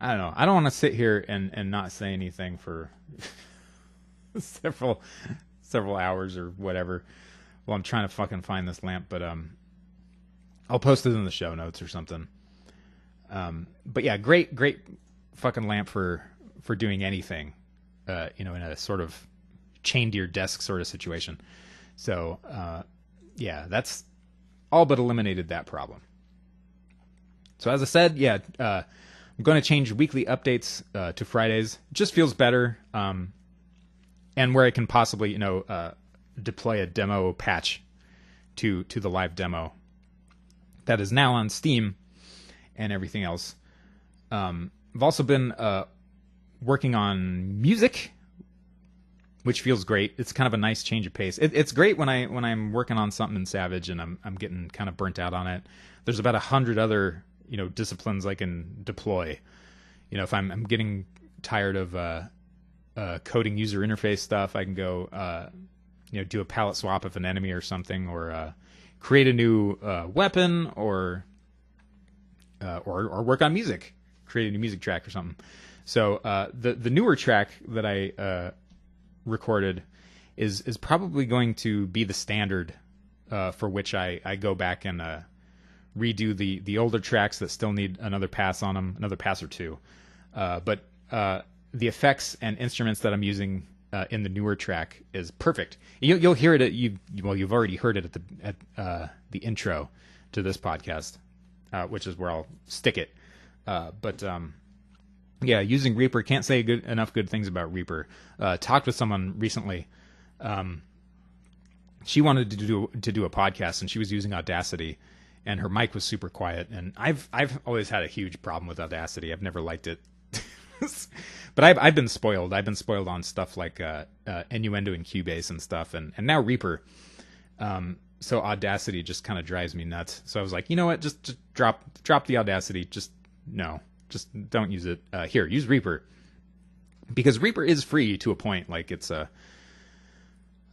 Speaker 2: I don't know. I don't want to sit here and not say anything for several hours or whatever. Well, I'm trying to fucking find this lamp, but I'll post it in the show notes or something. But yeah, great fucking lamp for doing anything, in a sort of chained to your desk sort of situation. So yeah, that's all but eliminated that problem. So as I said, yeah, I'm going to change weekly updates to Fridays. It just feels better, and where I can possibly deploy a demo patch to the live demo that is now on Steam and everything else. I've also been working on music, which feels great. It's kind of a nice change of pace. It's great when I'm working on something in Savage and I'm getting kind of burnt out on it. There's about 100 other disciplines I can deploy. If I'm getting tired of coding user interface stuff, I can go do a palette swap of an enemy or something, or create a new weapon, or work on music, create a new music track or something. So the newer track that I recorded is probably going to be the standard for which I go back and redo the older tracks that still need another pass on them, another pass or two. But the effects and instruments that I'm using in the newer track is perfect. You'll hear it you've already heard it at the intro to this podcast, which is where I'll stick it. But yeah, using Reaper, can't say enough good things about Reaper. Talked with someone recently. She wanted to do a podcast, and she was using Audacity, and her mic was super quiet. And I've always had a huge problem with Audacity. I've never liked it. But I've been spoiled. I've been spoiled on stuff like Innuendo and Cubase and stuff, and now Reaper. So Audacity just kind of drives me nuts. So I was like, you know what? Just drop the Audacity. Just don't use it. Here, use Reaper, because Reaper is free to a point. Like it's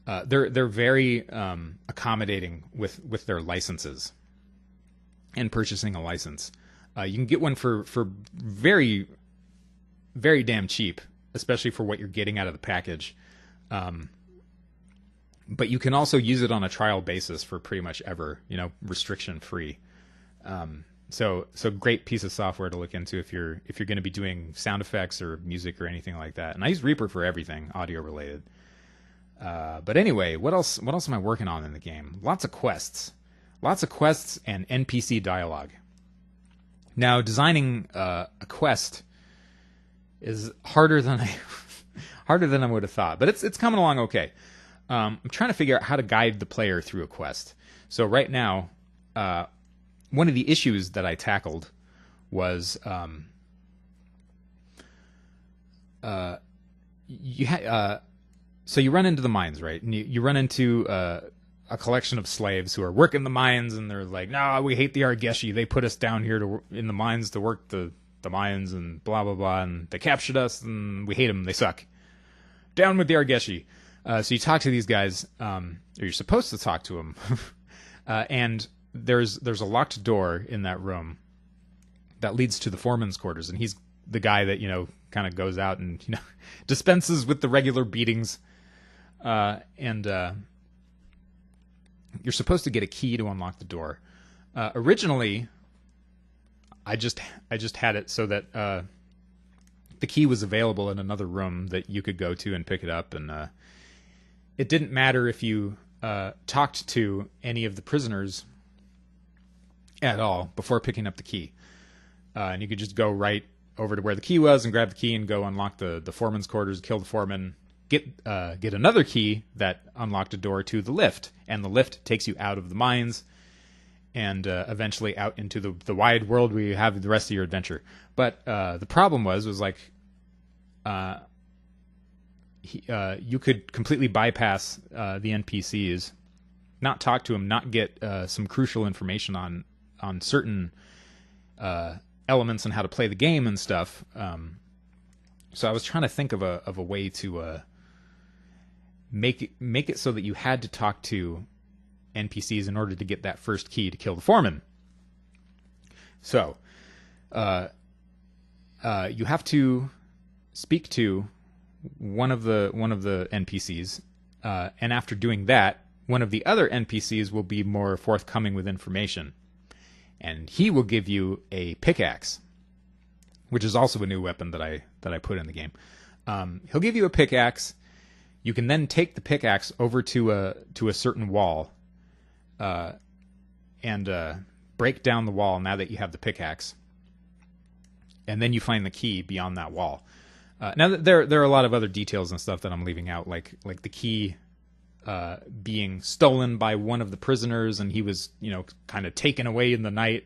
Speaker 2: they're very accommodating with their licenses. and purchasing a license. You can get one for very, very damn cheap, especially for what you're getting out of the package. But you can also use it on a trial basis for pretty much ever, restriction free. So great piece of software to look into if you're going to be doing sound effects or music or anything like that. And I use Reaper for everything audio related. But anyway, what else am I working on in the game? Lots of quests and NPC dialogue. Now, designing a quest is harder than I would have thought, but it's coming along okay. I'm trying to figure out how to guide the player through a quest. So right now, one of the issues that I tackled was so you run into the mines, right? And you run into a collection of slaves who are working the mines, and they're like, "No, we hate the Argeshi. They put us down here in the mines to work the mines, and blah blah blah. And they captured us, and we hate them. They suck. Down with the Argeshi." So you talk to these guys, or you're supposed to talk to them, and there's a locked door in that room that leads to the foreman's quarters, and he's the guy that kind of goes out and dispenses with the regular beatings, and you're supposed to get a key to unlock the door. Originally, I just had it so that the key was available in another room that you could go to and pick it up, and it didn't matter if you talked to any of the prisoners at all before picking up the key. And you could just go right over to where the key was and grab the key and go unlock the foreman's quarters, kill the foreman, get another key that unlocked a door to the lift, and the lift takes you out of the mines and eventually out into the wide world where you have the rest of your adventure. But the problem was like you could completely bypass the NPCs, not talk to them, not get some crucial information on certain elements and how to play the game and stuff. So I was trying to think of a way to make it so that you had to talk to NPCs in order to get that first key to kill the foreman. So you have to speak to one of the NPCs, and after doing that, one of the other NPCs will be more forthcoming with information, and he will give you a pickaxe, which is also a new weapon that I put in the game. He'll give you a pickaxe. You can then take the pickaxe over to a certain wall, and break down the wall now that you have the pickaxe, and then you find the key beyond that wall. Now there are a lot of other details and stuff that I'm leaving out, like the key being stolen by one of the prisoners, and he was kind of taken away in the night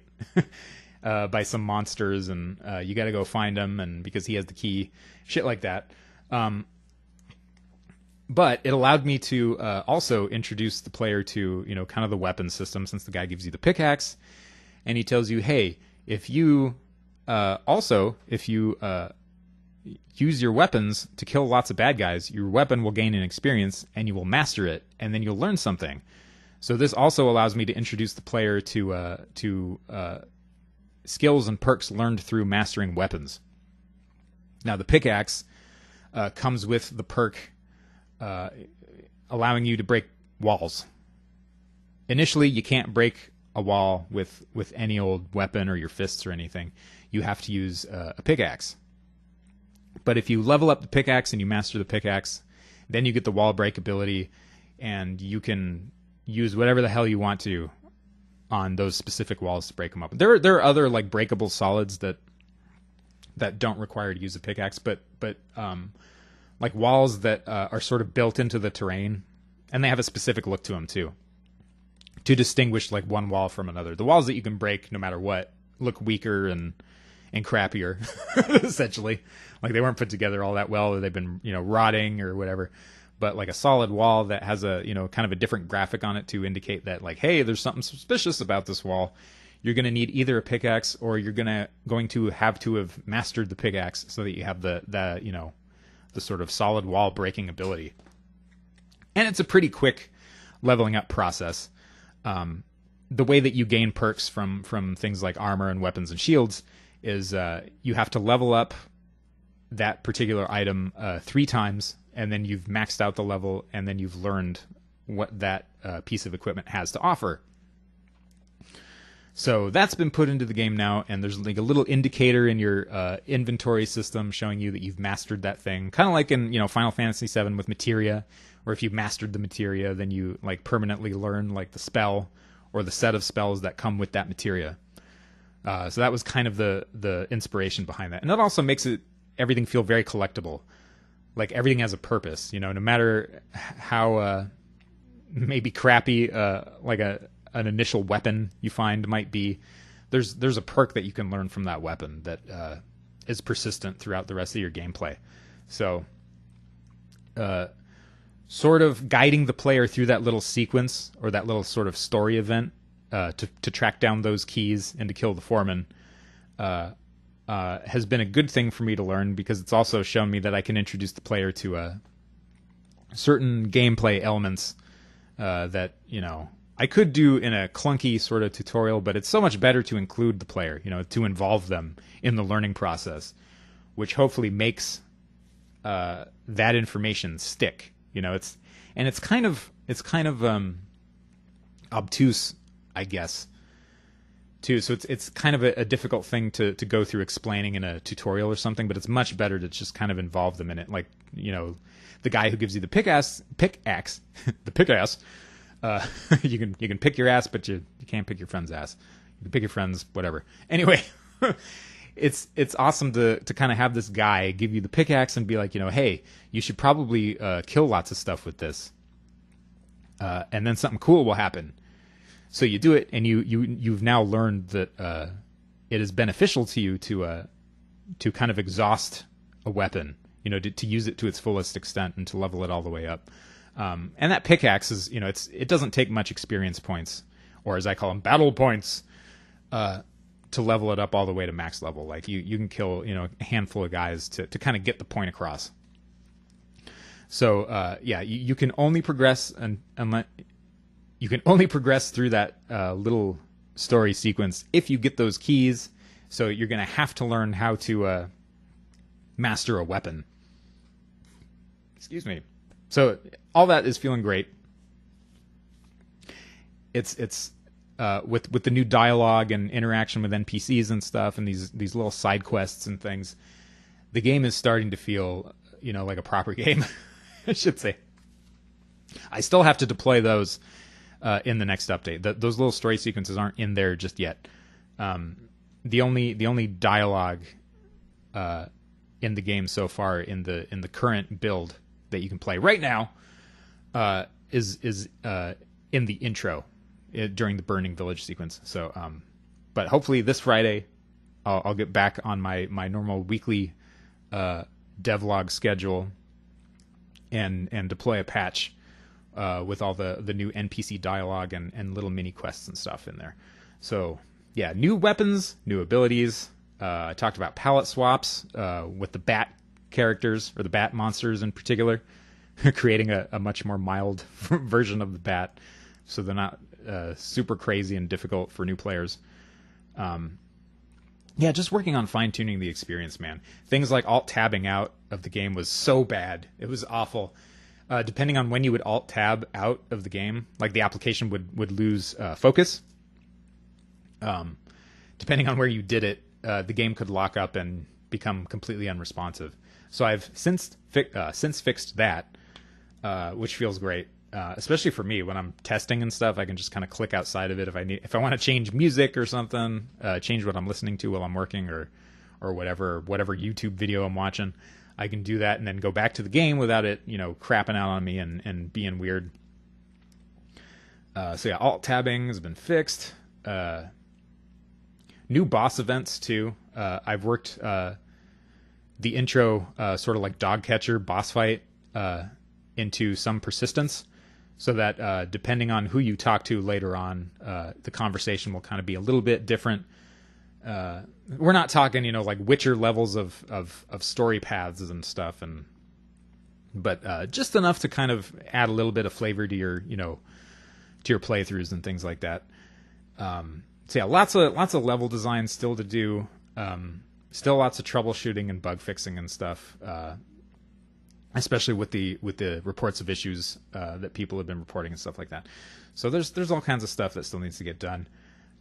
Speaker 2: by some monsters, and you got to go find him, and because he has the key, shit like that. But it allowed me to also introduce the player to kind of the weapon system, since the guy gives you the pickaxe, and he tells you, hey, if you use your weapons to kill lots of bad guys, your weapon will gain an experience, and you will master it, and then you'll learn something. So this also allows me to introduce the player to skills and perks learned through mastering weapons. Now, the pickaxe comes with the perk allowing you to break walls. Initially, you can't break a wall with any old weapon or your fists or anything. You have to use a pickaxe. But if you level up the pickaxe and you master the pickaxe, then you get the wall break ability, and you can use whatever the hell you want to on those specific walls to break them up. There are other like breakable solids that don't require to use a pickaxe, but like walls that are sort of built into the terrain, and they have a specific look to them too, to distinguish like one wall from another. The walls that you can break no matter what look weaker and crappier, essentially. Like they weren't put together all that well, or they've been rotting or whatever. But like a solid wall that has a kind of a different graphic on it to indicate that like, hey, there's something suspicious about this wall, you're going to need either a pickaxe, or you're going to have mastered the pickaxe so that you have the sort of solid wall breaking ability. And it's a pretty quick leveling up process. the way that you gain perks from things like armor and weapons and shields is you have to level up that particular item 3 times, and then you've maxed out the level, and then you've learned what that piece of equipment has to offer. So that's been put into the game now, and there's like a little indicator in your inventory system showing you that you've mastered that thing. Kind of like in Final Fantasy VII with materia, where if you've mastered the materia, then you like permanently learn like the spell or the set of spells that come with that materia. So that was kind of the inspiration behind that, and that also makes everything feel very collectible. Like everything has a purpose, no matter how maybe crappy like an initial weapon you find might be, there's a perk that you can learn from that weapon that is persistent throughout the rest of your gameplay. So sort of guiding the player through that little sequence or that little sort of story event to track down those keys and to kill the foreman has been a good thing for me to learn, because it's also shown me that I can introduce the player to certain gameplay elements that I could do in a clunky sort of tutorial, but it's so much better to include the player, to involve them in the learning process, which hopefully makes that information stick. It's kind of obtuse, I guess, too. So it's kind of a difficult thing to go through explaining in a tutorial or something, but it's much better to just kind of involve them in it. Like, the guy who gives you the pickaxe, the pickaxe. You can pick your ass, but you can't pick your friend's ass. You can pick your friend's whatever. Anyway, it's awesome to kind of have this guy give you the pickaxe and be like, hey, you should probably kill lots of stuff with this, and then something cool will happen. So you do it, and you've now learned that it is beneficial to you to kind of exhaust a weapon, to use it to its fullest extent and to level it all the way up. And that pickaxe is, it doesn't take much experience points, or as I call them, battle points, to level it up all the way to max level. Like you can kill, a handful of guys to kind of get the point across. So, you can only progress you can only progress through that little story sequence if you get those keys. So you're going to have to learn how to master a weapon. Excuse me. So all that is feeling great. It's with the new dialogue and interaction with NPCs and stuff, and these little side quests and things, the game is starting to feel like a proper game, I should say. I still have to deploy those in the next update. Those little story sequences aren't in there just yet. The only dialogue in the game so far in the current build that you can play right now is in the intro during the burning village sequence. So, but hopefully this Friday I'll get back on my normal weekly devlog schedule and deploy a patch with all the new NPC dialogue and little mini quests and stuff in there. So yeah, new weapons, new abilities. I talked about palette swaps with the bat characters, or the bat monsters in particular, creating a much more mild version of the bat, so they're not super crazy and difficult for new players. Just working on fine-tuning the experience, man. Things like alt-tabbing out of the game was so bad. It was awful. Depending on when you would alt-tab out of the game, like the application would lose focus. Depending on where you did it, the game could lock up and become completely unresponsive. So I've since fixed that, which feels great, especially for me when I'm testing and stuff. I can just kind of click outside of it if I want to change music or something, change what I'm listening to while I'm working, or whatever YouTube video I'm watching. I can do that and then go back to the game without it, crapping out on me and being weird. So yeah, alt tabbing has been fixed. New boss events too. I've worked the intro sort of like dog catcher boss fight into some persistence, so that depending on who you talk to later on, the conversation will kind of be a little bit different. We're not talking, like Witcher levels of story paths and stuff, but just enough to kind of add a little bit of flavor to your, to your playthroughs and things like that. So yeah, lots of level design still to do. Still lots of troubleshooting and bug fixing and stuff. Especially with the reports of issues that people have been reporting and stuff like that. So there's all kinds of stuff that still needs to get done.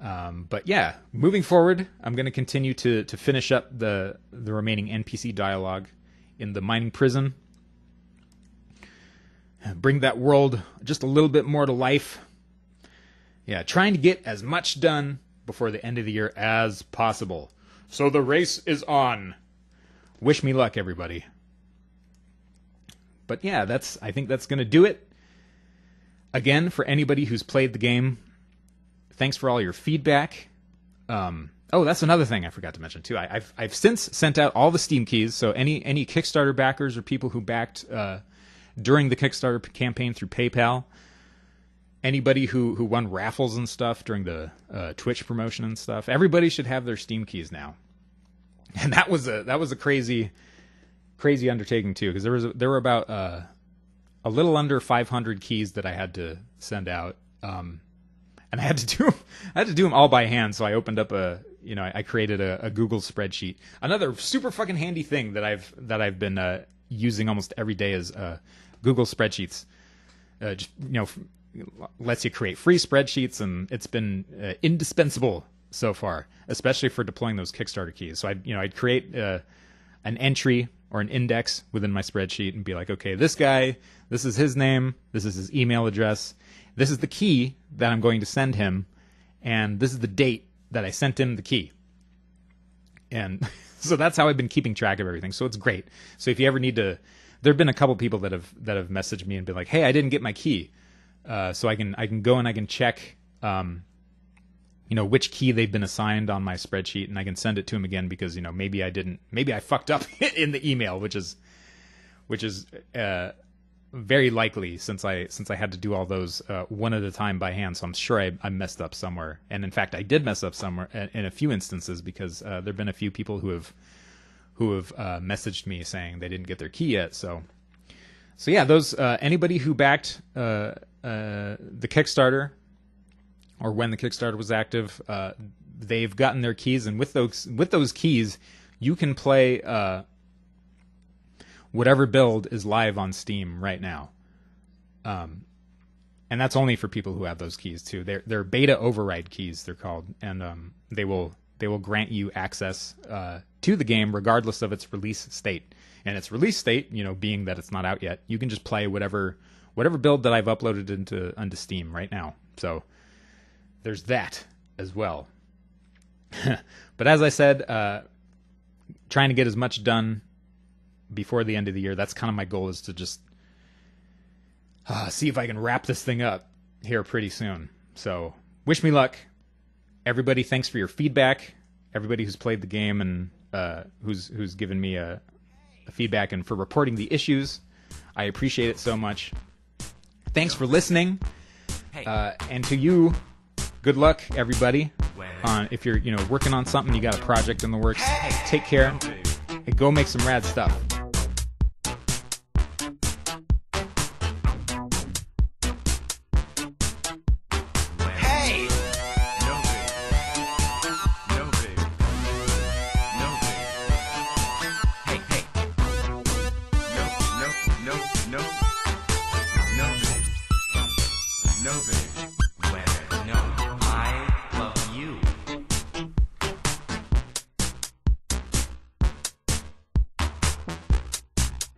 Speaker 2: But yeah, moving forward, I'm going to continue to finish up the remaining NPC dialogue in the mining prison. Bring that world just a little bit more to life. Yeah, trying to get as much done before the end of the year as possible. So the race is on. Wish me luck, everybody. But yeah, I think that's going to do it. Again, for anybody who's played the game, thanks for all your feedback. That's another thing I forgot to mention too. I've since sent out all the Steam keys, so any Kickstarter backers or people who backed during the Kickstarter campaign through PayPal, anybody who won raffles and stuff during the Twitch promotion and stuff, everybody should have their Steam keys now. And that was a crazy undertaking too, because there were about a little under 500 keys that I had to send out, and I had to do them all by hand. So I opened up I created a Google spreadsheet. Another super fucking handy thing that I've been using almost every day is Google spreadsheets. Lets you create free spreadsheets, and it's been indispensable so far, especially for deploying those Kickstarter keys. So I'd create an entry or an index within my spreadsheet and be like, okay, this guy, this is his name, this is his email address, this is the key that I'm going to send him, and this is the date that I sent him the key. And so that's how I've been keeping track of everything. So it's great. So if you ever need to, there have been a couple people that have messaged me and been like, hey, I didn't get my key. So I can go and I can check, which key they've been assigned on my spreadsheet, and I can send it to him again because, maybe I fucked up in the email, which is very likely since I had to do all those one at a time by hand. So I'm sure I messed up somewhere. And in fact, I did mess up somewhere in a few instances because there've been a few people who have messaged me saying they didn't get their key yet. So yeah, those anybody who backed the Kickstarter, or when the Kickstarter was active, they've gotten their keys, and with those keys, you can play whatever build is live on Steam right now. And that's only for people who have those keys too. They're beta override keys, they're called, and they will grant you access to the game regardless of its release state. And its release state, being that it's not out yet, you can just play whatever build that I've uploaded into Steam right now. So there's that as well. But as I said, trying to get as much done before the end of the year. That's kind of my goal, is to just see if I can wrap this thing up here pretty soon. So wish me luck. Everybody, thanks for your feedback. Everybody who's played the game and who's given me a feedback and for reporting the issues. I appreciate it so much. Thanks for listening. And to you, good luck, everybody. If you're working on something, you got a project in the works, take care and go make some rad stuff.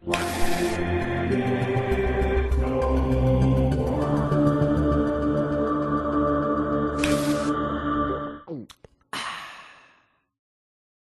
Speaker 1: Wow.